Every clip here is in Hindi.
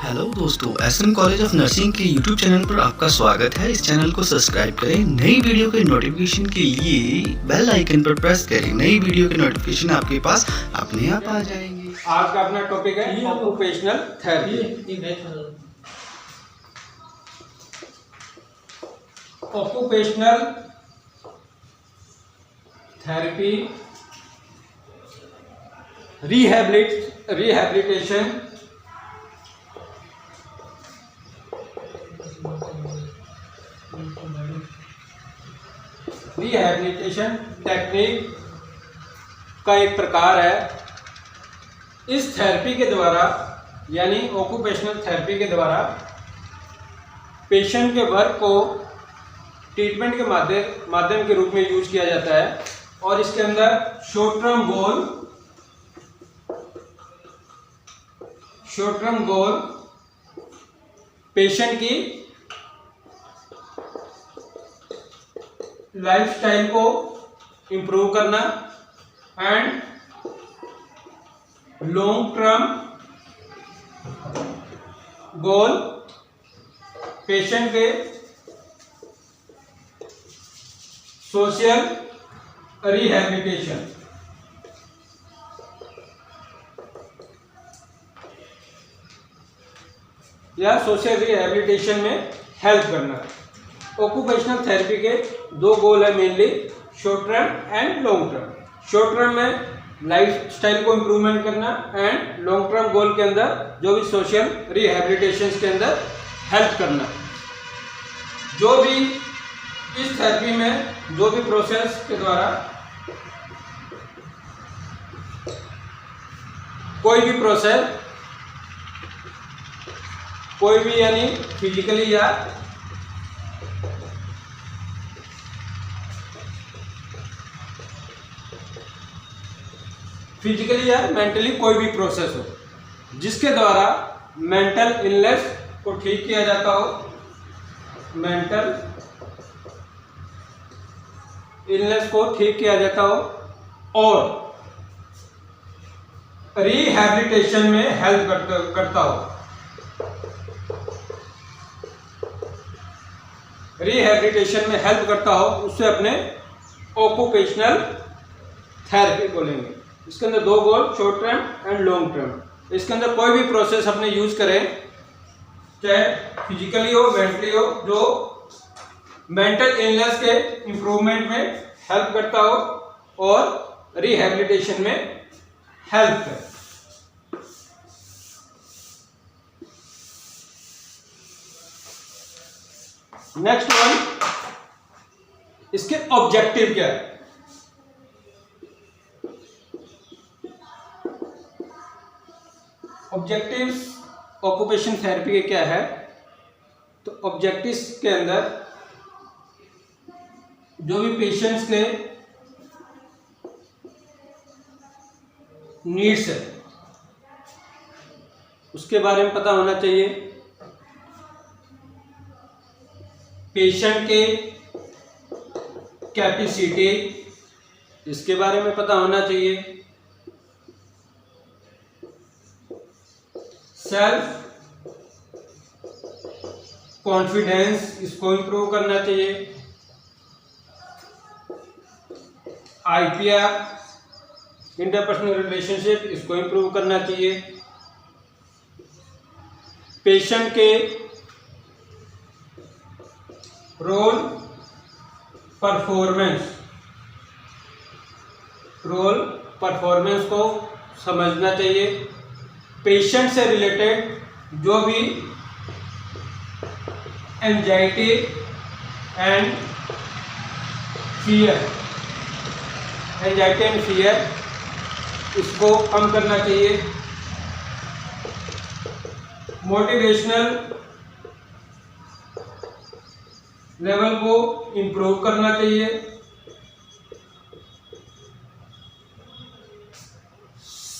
हेलो दोस्तों, एसएम कॉलेज ऑफ नर्सिंग के यूट्यूब चैनल पर आपका स्वागत है। इस चैनल को सब्सक्राइब करें। नई वीडियो के नोटिफिकेशन के लिए बेल आइकन पर प्रेस करें। नई वीडियो के नोटिफिकेशन आपके पास अपने आप आ जाएंगे। आज का अपना टॉपिक है occupational therapy. Occupational therapy rehabilitation technique का एक प्रकार है। इस थेरेपी के द्वारा यानी ऑक्यूपेशनल थेरेपी के द्वारा पेशेंट के वर्क को ट्रीटमेंट के माध्यम के रूप में यूज किया जाता है और इसके अंदर शॉर्ट टर्म गोल पेशेंट की लाइफस्टाइल को इम्प्रूव करना and long term goal patient के सोशल रिहैबिलिटेशन। या सोशल रिहैबिलिटेशन में हेल्प करना। ऑक्यूपेशनल थेरेपी के दो गोल है mainly, short term and long term. Short term में लाइफ स्टाइल को इम्प्रूवमेंट करना एंड लॉन्ग टर्म गोल के अंदर जो भी सोशल रिहैबिलिटेशन के अंदर हेल्प करना। जो भी इस थेरेपी में जो भी प्रोसेस के द्वारा कोई भी यानी फिजिकली या मेंटली कोई भी प्रोसेस हो जिसके द्वारा मेंटल इलनेस को ठीक किया जाता हो, मेंटल इलनेस को ठीक किया जाता हो और रिहैबिलिटेशन में हेल्प करता हो। रिहैबिलिटेशन में हेल्प करता हो उससे अपने ऑक्यूपेशनल थेरेपी बोलेंगे। इसके अंदर दो goal, short term and long term. इसके अंदर कोई भी प्रोसेस अपने यूज करें, चाहे फिजिकली हो मेंटली हो, जो मेंटल इलनेस के इम्प्रूवमेंट में हेल्प करता हो और रिहैबिलिटेशन में हेल्प करे। नेक्स्ट वन, इसके ऑब्जेक्टिव क्या है? ऑब्जेक्टिव्स ऑक्यूपेशन थेरेपी के क्या है? तो ऑब्जेक्टिव्स के अंदर जो भी पेशेंट्स के नीड्स है उसके बारे में पता होना चाहिए। पेशेंट के कैपेसिटी इसके बारे में पता होना चाहिए। सेल्फ कॉन्फिडेंस इसको इंप्रूव करना चाहिए। आईपीआर इंटरपर्सनल रिलेशनशिप इसको इंप्रूव करना चाहिए। पेशेंट के रोल परफॉर्मेंस को समझना चाहिए। पेशेंट से रिलेटेड जो भी एंजाइटी एंड फियर इसको कम करना चाहिए। मोटिवेशनल लेवल को इम्प्रूव करना चाहिए।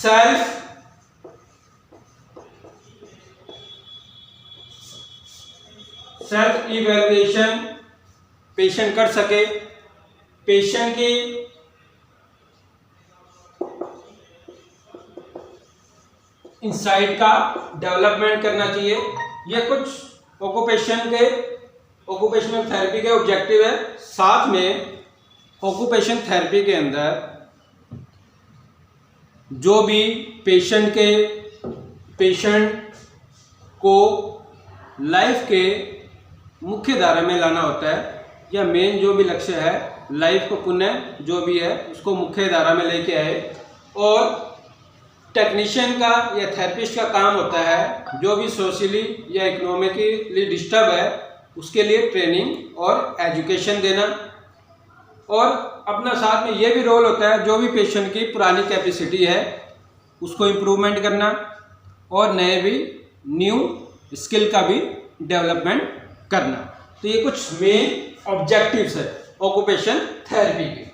सेल्फ इवैल्यूएशन पेशेंट कर सके। पेशेंट की इंसाइट का डेवलपमेंट करना चाहिए। ये कुछ ऑक्यूपेशनल थेरेपी के ऑब्जेक्टिव है। साथ में ऑक्यूपेशन थेरेपी के अंदर जो भी पेशेंट को लाइफ के मुख्य धारा में लाना होता है, या मेन जो भी लक्ष्य है लाइफ को पुनः जो भी है उसको मुख्य धारा में लेके आए। और टेक्नीशियन का या थेरेपिस्ट का काम होता है जो भी सोशली या इकोनॉमिकली डिस्टर्ब है उसके लिए ट्रेनिंग और एजुकेशन देना। और अपना साथ में ये भी रोल होता है जो भी पेशेंट की पुरानी कैपेसिटी है उसको इम्प्रूवमेंट करना और न्यू स्किल का भी डेवलपमेंट करना। तो ये कुछ मेन ऑब्जेक्टिव्स है ऑक्यूपेशन थेरेपी के।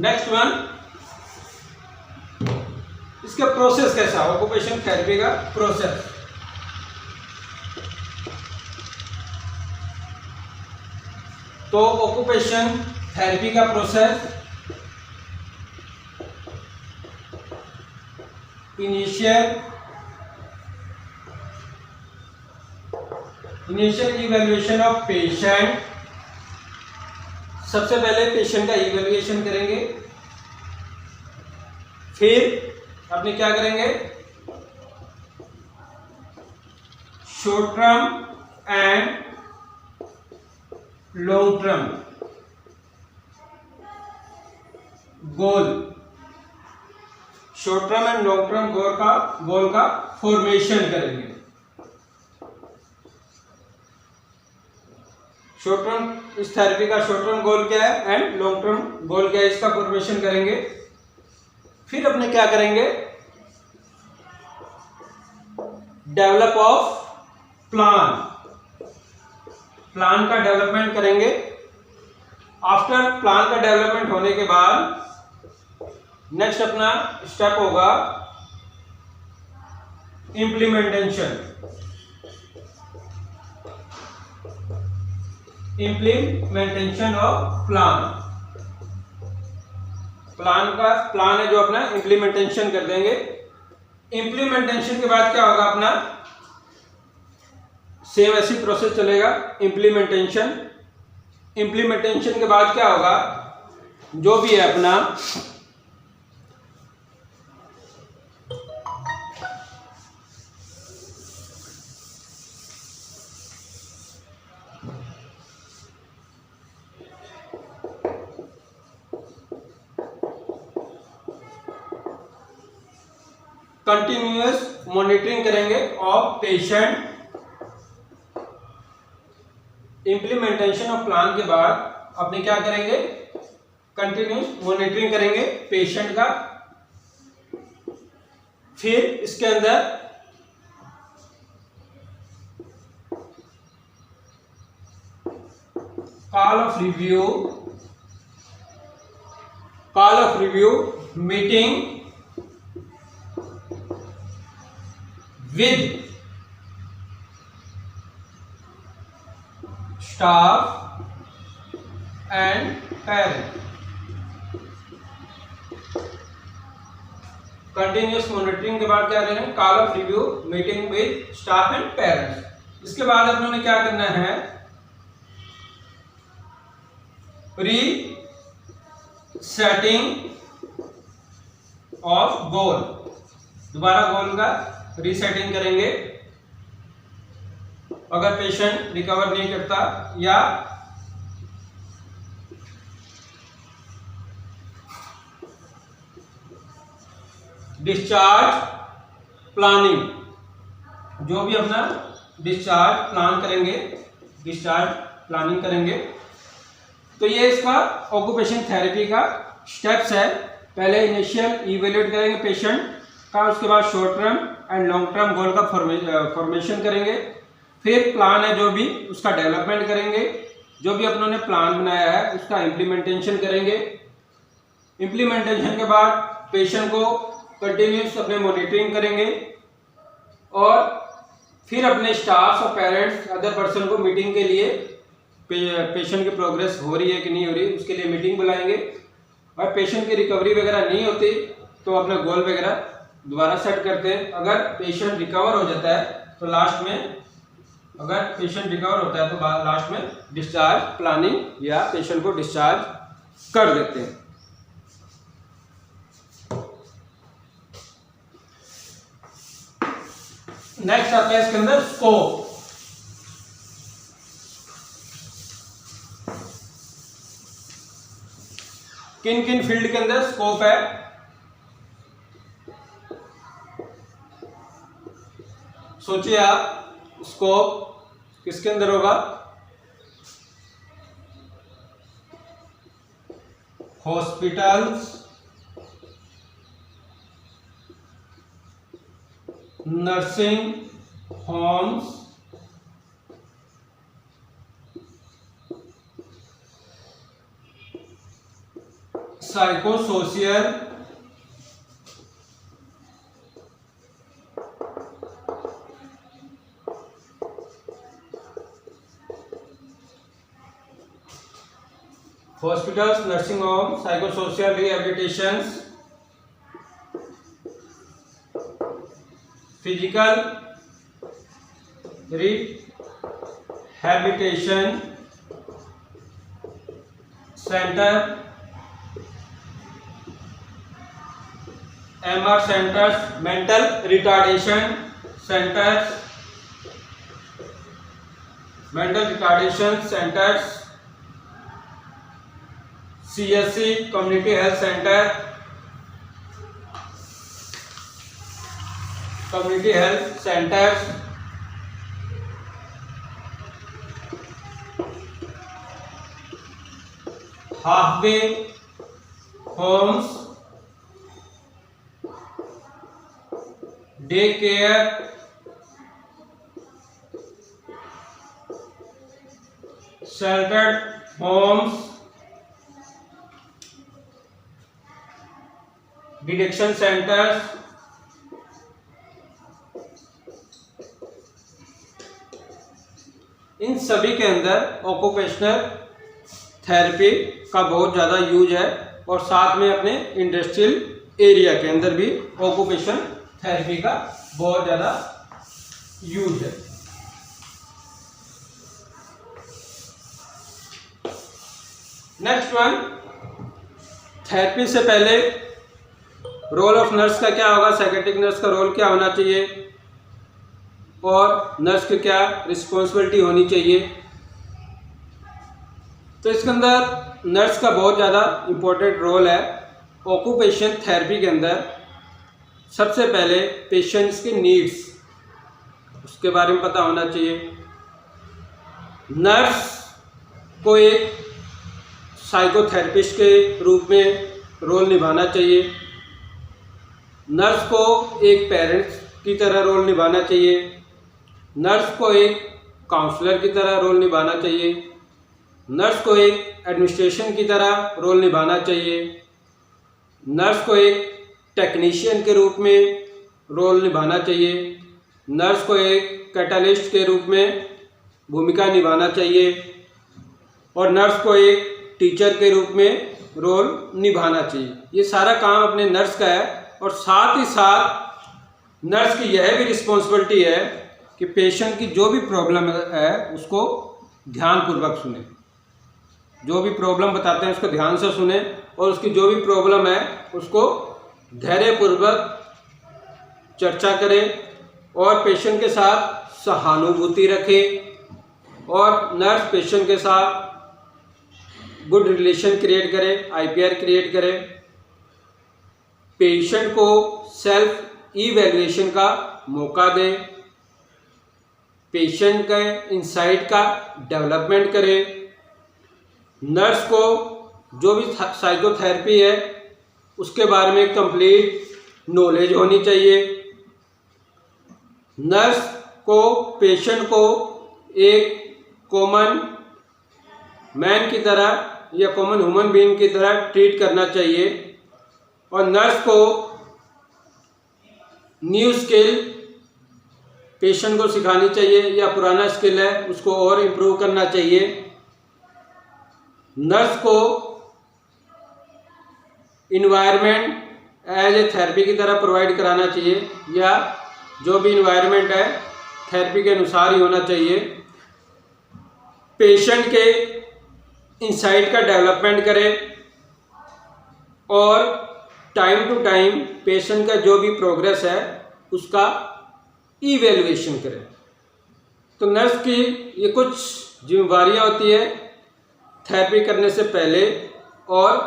नेक्स्ट वन, इसका प्रोसेस कैसा, ऑक्यूपेशन थेरेपी का प्रोसेस। तो ऑक्यूपेशन थेरेपी का process initial evaluation of patient. सबसे पहले पेशेंट का इवैल्यूएशन करेंगे, फिर अपने क्या करेंगे, short term and long term goal, short term and long term goal का फॉर्मेशन करेंगे। शॉर्ट टर्म, इस थेरेपी का शॉर्ट टर्म गोल क्या है एंड लॉन्ग टर्म गोल क्या है, इसका फॉर्मेशन करेंगे। फिर अपने क्या करेंगे, डेवलप ऑफ प्लान का डेवलपमेंट करेंगे। आफ्टर प्लान का डेवलपमेंट होने के बाद नेक्स्ट अपना स्टेप होगा इम्प्लीमेंटेशन ऑफ प्लान है जो अपना इम्प्लीमेंटेशन कर देंगे। इम्प्लीमेंटेशन के बाद क्या होगा, अपना सेम ऐसी प्रोसेस चलेगा। इम्प्लीमेंटेशन के बाद क्या होगा, जो भी है अपना कंटिन्यूअस मॉनिटरिंग करेंगे of patient. Implementation of plan के बाद अपने क्या करेंगे, कंटिन्यूअस मॉनिटरिंग करेंगे पेशेंट का। फिर इसके अंदर call of review meeting with staff and parents। Continuous monitoring के बाद क्या करेंगे, call of review meeting with staff and parents. इसके बाद अपनों ने क्या करना है, रीसेटिंग ऑफ गोल, दोबारा गोल का रीसेटिंग करेंगे। अगर पेशेंट रिकवर नहीं करता या डिस्चार्ज प्लानिंग, जो भी अपना डिस्चार्ज प्लानिंग करेंगे। तो ये इसका ऑक्यूपेशन थेरेपी का स्टेप्स है। पहले इनिशियल इवेल्युएट करेंगे पेशेंट का, उसके बाद short term and long term goal का फॉर्मेशन करेंगे। फिर प्लान है जो भी उसका डेवलपमेंट करेंगे, जो भी अपनों ने प्लान बनाया है उसका इम्प्लीमेंटेशन करेंगे। इम्प्लीमेंटेशन के बाद पेशेंट को कंटिन्यूस अपने मॉनिटरिंग करेंगे और फिर अपने स्टाफ और पेरेंट्स अदर पर्सन को मीटिंग के लिए पेशेंट की प्रोग्रेस हो रही है कि नहीं हो रही उसके लिए मीटिंग बुलाएंगे। और पेशेंट की रिकवरी वगैरह नहीं होती तो अपना गोल वगैरह दोबारा सेट करते हैं। अगर पेशेंट रिकवर हो जाता है तो लास्ट में डिस्चार्ज प्लानिंग या पेशेंट को डिस्चार्ज कर देते हैं। नेक्स्ट आता है इसके अंदर स्कोप। किन किन फील्ड के अंदर स्कोप है? सोचिए आप, स्कोप किसके अंदर होगा? Hospitals, nursing homes, psychosocial, hospitals, nursing home, psychosocial rehabilitations, physical rehabilitation centre, MR centres, mental retardation centres, CSC community health centre, halfway homes, day care, sheltered homes, detection centres, इन सभी के अंदर ऑक्यूपेशनल थेरेपी का बहुत ज़्यादा यूज है। और साथ में अपने इंडस्ट्रियल एरिया के अंदर भी ऑक्यूपेशन थेरेपी का बहुत ज़्यादा यूज है। नेक्स्ट वन, थेरेपी से पहले रोल ऑफ नर्स का क्या होगा? साइकेट्रिक नर्स का रोल क्या होना चाहिए और नर्स की क्या रिस्पॉन्सिबिलिटी होनी चाहिए? तो इसके अंदर नर्स का बहुत ज़्यादा इम्पोर्टेंट रोल है। ऑक्यूपेशन थेरेपी के अंदर सबसे पहले पेशेंट्स के नीड्स उसके बारे में पता होना चाहिए। नर्स को एक साइकोथेरेपिस्ट के रूप में रोल निभाना चाहिए। नर्स को एक पेरेंट्स की तरह रोल निभाना चाहिए। नर्स को एक काउंसलर की तरह रोल निभाना चाहिए। नर्स को एक एडमिनिस्ट्रेशन की तरह रोल निभाना चाहिए। नर्स को एक टेक्नीशियन के रूप में रोल निभाना चाहिए। नर्स को एक कैटलिस्ट के रूप में भूमिका निभाना चाहिए और नर्स को एक टीचर के रूप में रोल निभाना चाहिए। ये सारा काम अपने नर्स का है। और साथ ही साथ नर्स की यह भी रिस्पॉन्सिबिलिटी है कि पेशेंट की जो भी प्रॉब्लम है उसको ध्यानपूर्वक सुने। जो भी प्रॉब्लम बताते हैं उसको ध्यान से सुने और उसकी जो भी प्रॉब्लम है उसको धैर्यपूर्वक चर्चा करें और पेशेंट के साथ सहानुभूति रखें और नर्स पेशेंट के साथ गुड रिलेशन क्रिएट करे, IPR क्रिएट करे। पेशेंट को सेल्फ इवैल्यूएशन का मौका दें। पेशेंट के इंसाइट का डेवलपमेंट करें। नर्स को जो भी साइकोथेरेपी है उसके बारे में कंप्लीट नॉलेज होनी चाहिए। नर्स को पेशेंट को एक कॉमन मैन की तरह या कॉमन ह्यूमन बीइंग की तरह ट्रीट करना चाहिए और नर्स को न्यू स्किल पेशेंट को सिखानी चाहिए या पुराना स्किल है उसको और इम्प्रूव करना चाहिए। नर्स को इन्वायरमेंट एज ए थेरेपी की तरह प्रोवाइड कराना चाहिए या जो भी इन्वायरमेंट है थेरेपी के अनुसार ही होना चाहिए। पेशेंट के इंसाइट का डेवलपमेंट करें और टाइम टू टाइम पेशेंट का जो भी प्रोग्रेस है उसका इवैल्यूएशन करें। तो नर्स की ये कुछ जिम्मेदारियां होती है थेरेपी करने से पहले और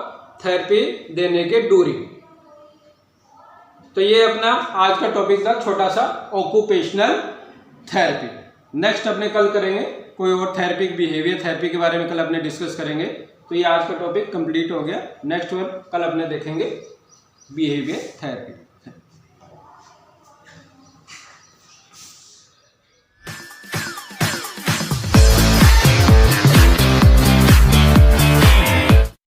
थेरेपी देने के ड्यूरिंग। तो ये अपना आज का टॉपिक था, छोटा सा ऑक्यूपेशनल थेरेपी। नेक्स्ट अपने कल करेंगे कोई और थेरेपिक बिहेवियर थेरेपी के बारे में कल अपने डिस्कस करेंगे। तो ये आज का टॉपिक कंप्लीट हो गया। नेक्स्ट वन कल अपने देखेंगे बिहेवियर थेरेपी।